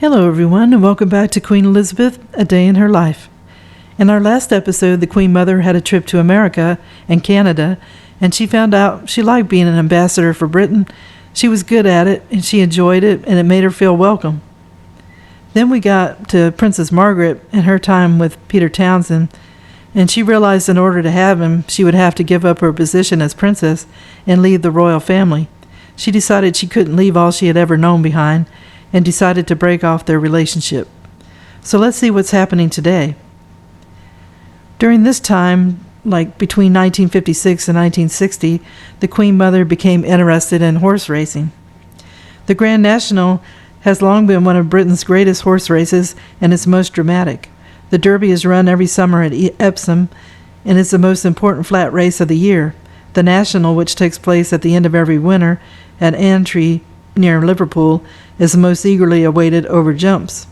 Hello everyone, and welcome back to Queen Elizabeth, A Day in Her Life. In our last episode, the Queen Mother had a trip to America and Canada, and she found out she liked being an ambassador for Britain. She was good at it, and she enjoyed it, and it made her feel welcome. Then we got to Princess Margaret and her time with Peter Townsend, and she realized in order to have him, she would have to give up her position as princess and leave the royal family. She decided she couldn't leave all she had ever known behind, and decided to break off their relationship. So let's see what's happening today. During this time, like between 1956 and 1960, the Queen Mother became interested in horse racing. The Grand National has long been one of Britain's greatest horse races and its most dramatic. The Derby is run every summer at Epsom and is the most important flat race of the year. The National, which takes place at the end of every winter at Aintree near Liverpool, is the most eagerly awaited over jumps.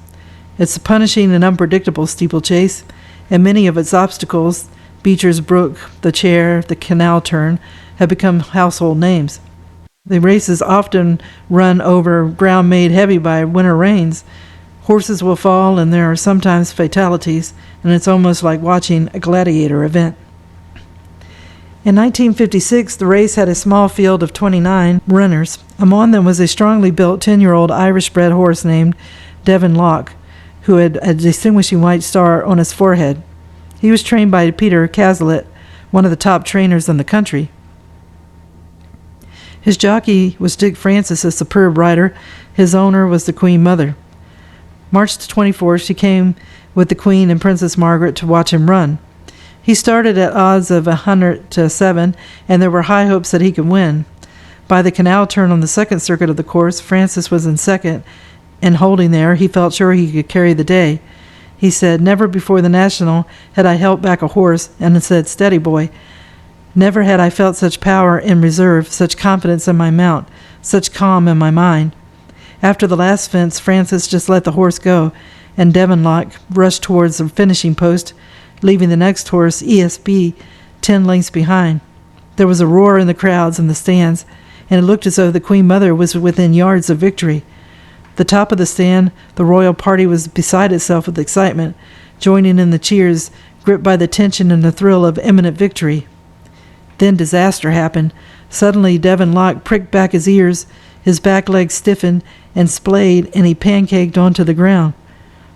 It's a punishing and unpredictable steeplechase, and many of its obstacles, Beecher's Brook, the Chair, the Canal Turn, have become household names. The races often run over ground made heavy by winter rains. Horses will fall, and there are sometimes fatalities, and it's almost like watching a gladiator event. In 1956, the race had a small field of 29 runners. Among them was a strongly built 10-year-old Irish-bred horse named Devon Loch, who had a distinguishing white star on his forehead. He was trained by Peter Townsend, one of the top trainers in the country. His jockey was Dick Francis, a superb rider. His owner was the Queen Mother. March 24th, she came with the Queen and Princess Margaret to watch him run. He started at odds of 100-7, and there were high hopes that he could win. By the Canal Turn on the second circuit of the course, Francis was in second, and holding there, he felt sure he could carry the day. He said, "Never before the National had I held back a horse," and said, "Steady, boy. Never had I felt such power in reserve, such confidence in my mount, such calm in my mind." After the last fence, Francis just let the horse go, and Devon Loch rushed towards the finishing post, leaving the next horse, ESB, 10 lengths behind. There was a roar in the crowds and the stands, and it looked as though the Queen Mother was within yards of victory. The top of the stand, the royal party was beside itself with excitement, joining in the cheers, gripped by the tension and the thrill of imminent victory. Then disaster happened. Suddenly Devon Loch pricked back his ears, his back legs stiffened and splayed, and he pancaked onto the ground.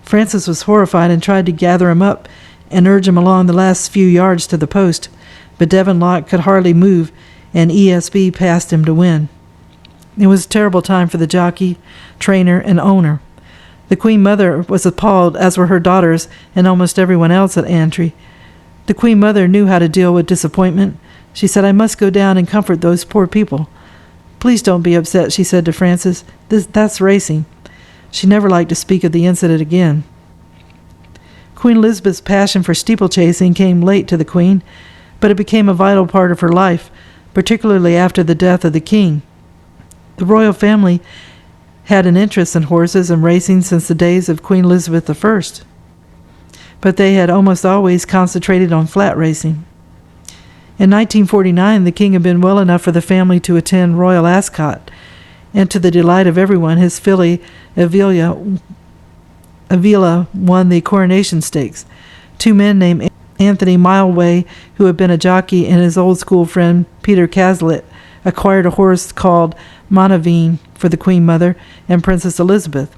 Francis was horrified and tried to gather him up and urge him along the last few yards to the post, but Devon Loch could hardly move, and ESB passed him to win. It was a terrible time for the jockey, trainer, and owner. The Queen Mother was appalled, as were her daughters and almost everyone else at Aintree. The Queen Mother knew how to deal with disappointment. She said, "I must go down and comfort those poor people." "Please don't be upset," she said to Francis. That's racing." She never liked to speak of the incident again. Queen Elizabeth's passion for steeplechasing came late to the Queen, but it became a vital part of her life, particularly after the death of the King. The royal family had an interest in horses and racing since the days of Queen Elizabeth I, but they had almost always concentrated on flat racing. In 1949, the King had been well enough for the family to attend Royal Ascot, and to the delight of everyone, his filly Avila won the coronation stakes. Two men named Anthony Mileway, who had been a jockey, and his old school friend Peter Townsend acquired a horse called Monaveen for the Queen Mother and Princess Elizabeth.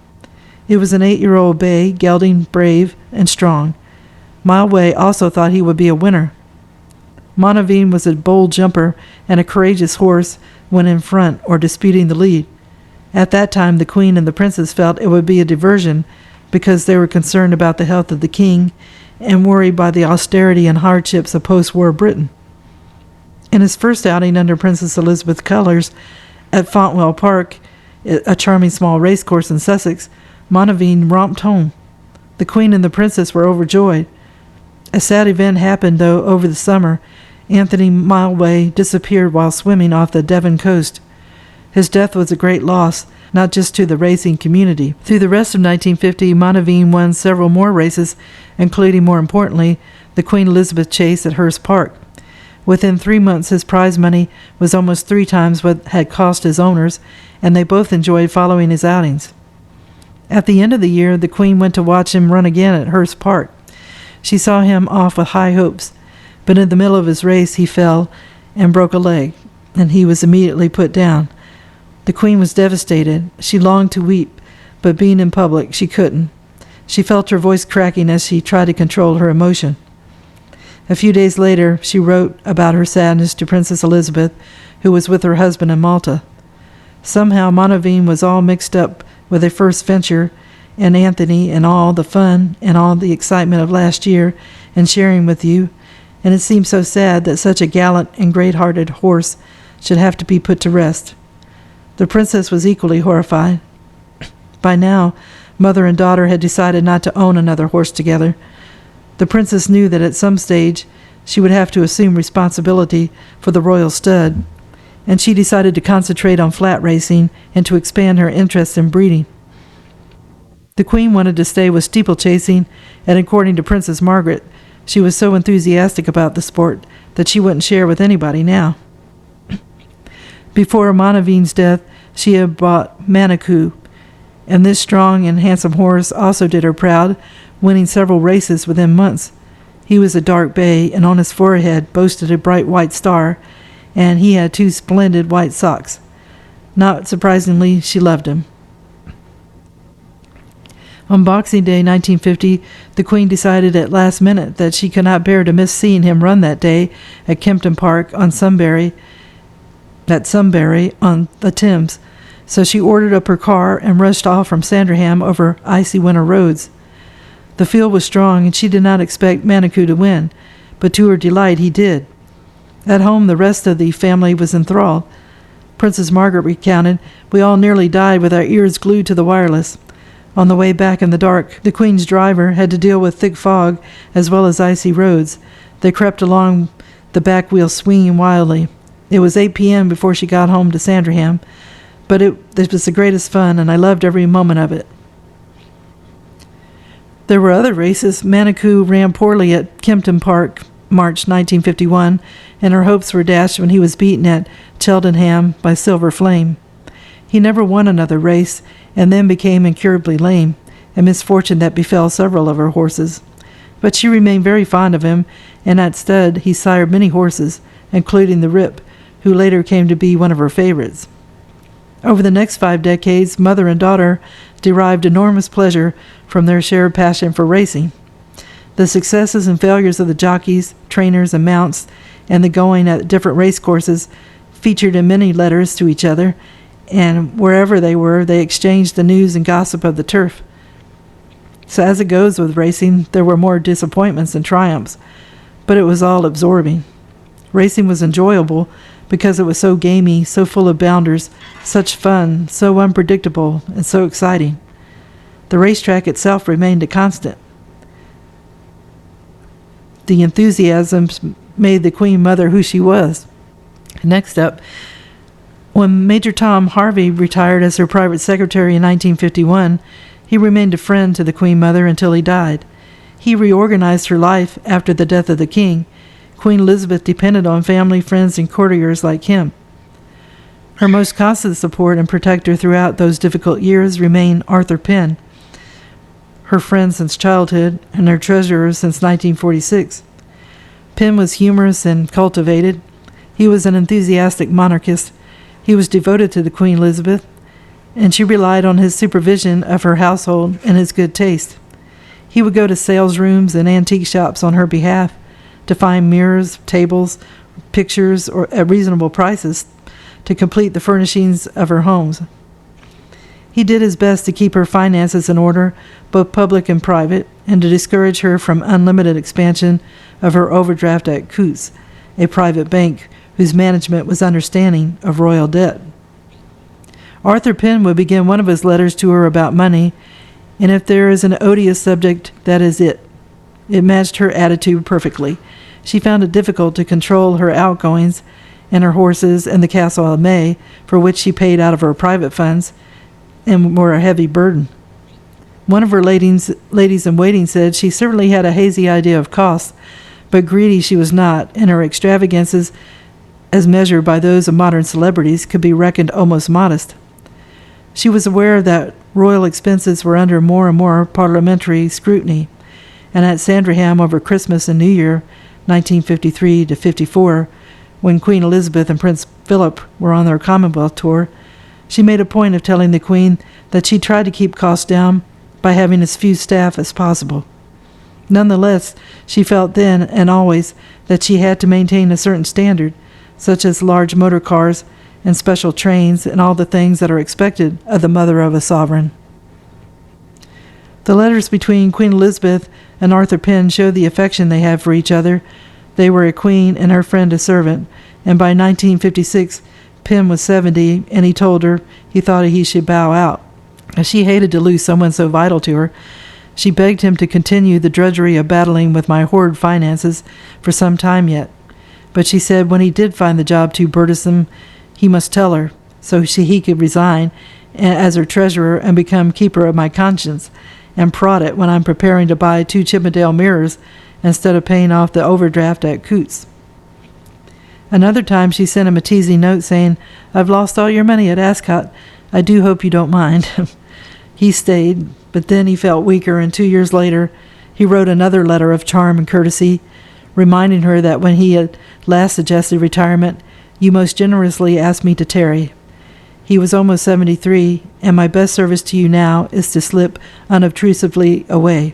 It was an 8-year-old bay, gelding, brave, and strong. Mileway also thought he would be a winner. Monaveen was a bold jumper and a courageous horse when in front or disputing the lead. At that time, the Queen and the Princess felt it would be a diversion because they were concerned about the health of the King and worried by the austerity and hardships of post-war Britain. In his first outing under Princess Elizabeth's colors at Fontwell Park, a charming small racecourse in Sussex, Monaveen romped home. The Queen and the Princess were overjoyed. A sad event happened, though, over the summer. Anthony Mileway disappeared while swimming off the Devon coast. His death was a great loss, not just to the racing community. Through the rest of 1950, Monaveen won several more races, including, more importantly, the Queen Elizabeth Chase at Hurst Park. Within 3 months, his prize money was almost 3 times what had cost his owners, and they both enjoyed following his outings. At the end of the year, the Queen went to watch him run again at Hurst Park. She saw him off with high hopes, but in the middle of his race he fell and broke a leg, and he was immediately put down. The Queen was devastated. She longed to weep, but being in public, she couldn't. She felt her voice cracking as she tried to control her emotion. A few days later, she wrote about her sadness to Princess Elizabeth, who was with her husband in Malta. Somehow Monaveen was all mixed up with a first venture, and Anthony, and all the fun and all the excitement of last year and sharing with you, and it seemed so sad that such a gallant and great-hearted horse should have to be put to rest. The princess was equally horrified. By now, mother and daughter had decided not to own another horse together. The princess knew that at some stage she would have to assume responsibility for the royal stud, and she decided to concentrate on flat racing and to expand her interest in breeding. The Queen wanted to stay with steeplechasing, and according to Princess Margaret, she was so enthusiastic about the sport that she wouldn't share with anybody now. Before Monaveen's death, she had bought Manitou, and this strong and handsome horse also did her proud, winning several races within months. He was a dark bay, and on his forehead boasted a bright white star, and he had 2 splendid white socks. Not surprisingly, she loved him. On Boxing Day 1950, the Queen decided at last minute that she could not bear to miss seeing him run that day at Kempton Park on Sunbury on the Thames, so she ordered up her car and rushed off from Sandringham over icy winter roads. The field was strong, and she did not expect Manitou to win, but to her delight he did. At home, the rest of the family was enthralled. Princess Margaret recounted, "We all nearly died with our ears glued to the wireless. On the way back in the dark, the Queen's driver had to deal with thick fog as well as icy roads. They crept along, the back wheel swinging wildly. It was 8 p.m. before she got home to Sandringham, but it was the greatest fun, and I loved every moment of it." There were other races. Manitou ran poorly at Kempton Park, March 1951, and her hopes were dashed when he was beaten at Cheltenham by Silver Flame. He never won another race, and then became incurably lame, a misfortune that befell several of her horses. But she remained very fond of him, and at stud he sired many horses, including the Rip, who later came to be one of her favorites. Over the next 5 decades, mother and daughter derived enormous pleasure from their shared passion for racing. The successes and failures of the jockeys, trainers, and mounts, and the going at different race courses featured in many letters to each other, and wherever they were, they exchanged the news and gossip of the turf. So as it goes with racing, there were more disappointments than triumphs, but it was all absorbing. Racing was enjoyable because it was so gamey, so full of bounders, such fun, so unpredictable, and so exciting. The racetrack itself remained a constant. The enthusiasms made the Queen Mother who she was. Next up, when Major Tom Harvey retired as her private secretary in 1951, he remained a friend to the Queen Mother until he died. He reorganized her life after the death of the king. Queen Elizabeth depended on family, friends, and courtiers like him. Her most constant support and protector throughout those difficult years remained Arthur Penn, her friend since childhood and her treasurer since 1946. Penn was humorous and cultivated. He was an enthusiastic monarchist. He was devoted to the Queen Elizabeth, and she relied on his supervision of her household and his good taste. He would go to sales rooms and antique shops on her behalf to find mirrors, tables, pictures, or at reasonable prices to complete the furnishings of her homes. He did his best to keep her finances in order, both public and private, and to discourage her from unlimited expansion of her overdraft at Coutts, a private bank whose management was understanding of royal debt. Arthur Penn would begin one of his letters to her about money, and if there is an odious subject, that is it. It matched her attitude perfectly. She found it difficult to control her outgoings, and her horses and the Castle of May, for which she paid out of her private funds, and were a heavy burden. One of her ladies-in-waiting said she certainly had a hazy idea of costs, but greedy she was not, and her extravagances, as measured by those of modern celebrities, could be reckoned almost modest. She was aware that Royal expenses were under more and more parliamentary scrutiny, and at Sandringham over Christmas and New Year, 1953 to 54, when Queen Elizabeth and Prince Philip were on their Commonwealth tour, she made a point of telling the Queen that she tried to keep costs down by having as few staff as possible. Nonetheless, she felt then and always that she had to maintain a certain standard, such as large motor cars and special trains and all the things that are expected of the mother of a sovereign. The letters between Queen Elizabeth and Arthur Pym show the affection they have for each other. They were a queen and her friend a servant, and by 1956, Pym was 70, and he told her he thought he should bow out. As she hated to lose someone so vital to her, she begged him to continue the drudgery of battling with my hoard finances for some time yet. But she said when he did find the job too burdensome, he must tell her, so he could resign as her treasurer and become keeper of my conscience, and prod it when I'm preparing to buy 2 Chippendale mirrors instead of paying off the overdraft at Coots. Another time she sent him a teasing note saying, "I've lost all your money at Ascot. I do hope you don't mind." He stayed, but then he felt weaker, and 2 years later he wrote another letter of charm and courtesy, reminding her that when he had last suggested retirement, "You most generously asked me to tarry." He was almost 73, and my best service to you now is to slip unobtrusively away.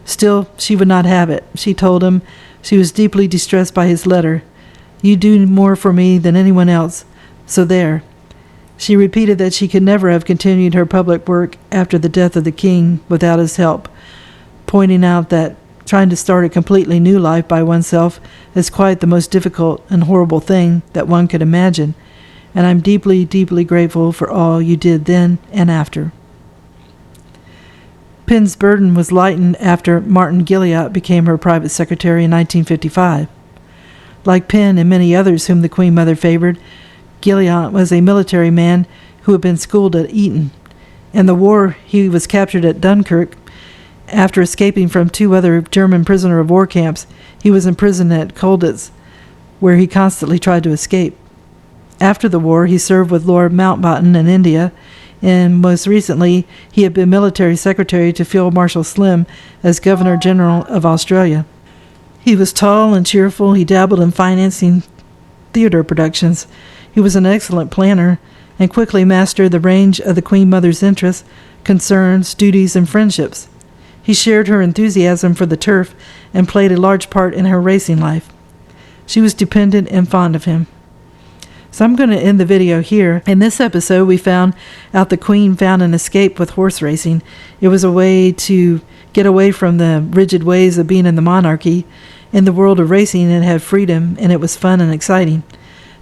Still, she would not have it. She told him she was deeply distressed by his letter. "You do more for me than anyone else, so there." She repeated that she could never have continued her public work after the death of the king without his help, pointing out that trying to start a completely new life by oneself is quite the most difficult and horrible thing that one could imagine, and I'm deeply, deeply grateful for all you did then and after. Pym's burden was lightened after Martin Gilliatt became her private secretary in 1955. Like Pym and many others whom the Queen Mother favored, Gilliatt was a military man who had been schooled at Eton. In the war, he was captured at Dunkirk. After escaping from 2 other German prisoner of war camps, he was imprisoned at Colditz, where he constantly tried to escape. After the war, he served with Lord Mountbatten in India, and most recently, he had been military secretary to Field Marshal Slim as Governor-General of Australia. He was tall and cheerful. He dabbled in financing theater productions. He was an excellent planner and quickly mastered the range of the Queen Mother's interests, concerns, duties, and friendships. He shared her enthusiasm for the turf and played a large part in her racing life. She was dependent and fond of him. So I'm going to end the video here. In this episode, we found out the Queen found an escape with horse racing. It was a way to get away from the rigid ways of being in the monarchy. In the world of racing, it had freedom, and it was fun and exciting.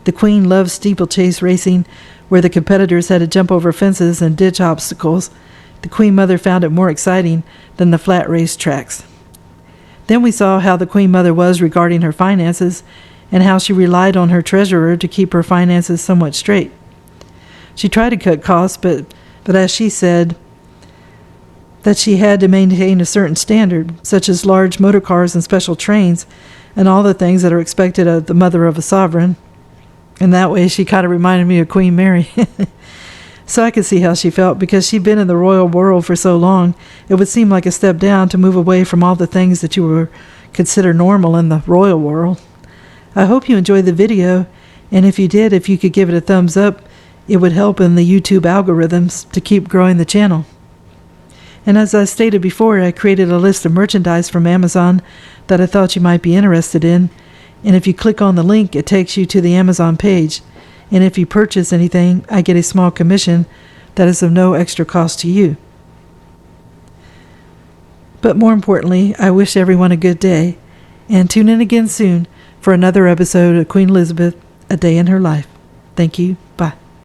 The Queen loved steeplechase racing, where the competitors had to jump over fences and ditch obstacles. The Queen Mother found it more exciting than the flat race tracks. Then we saw how the Queen Mother was regarding her finances, and how she relied on her treasurer to keep her finances somewhat straight. She tried to cut costs, but as she said, that she had to maintain a certain standard, such as large motor cars and special trains, and all the things that are expected of the mother of a sovereign. And that way she kind of reminded me of Queen Mary. So I could see how she felt, because she'd been in the royal world for so long, it would seem like a step down to move away from all the things that you were considered normal in the royal world. I hope you enjoyed the video, and if you did, if you could give it a thumbs up, it would help in the YouTube algorithms to keep growing the channel. And as I stated before, I created a list of merchandise from Amazon that I thought you might be interested in, and if you click on the link, it takes you to the Amazon page. And if you purchase anything, I get a small commission that is of no extra cost to you. But more importantly, I wish everyone a good day, and tune in again soon for another episode of Queen Elizabeth, A Day in Her Life. Thank you. Bye.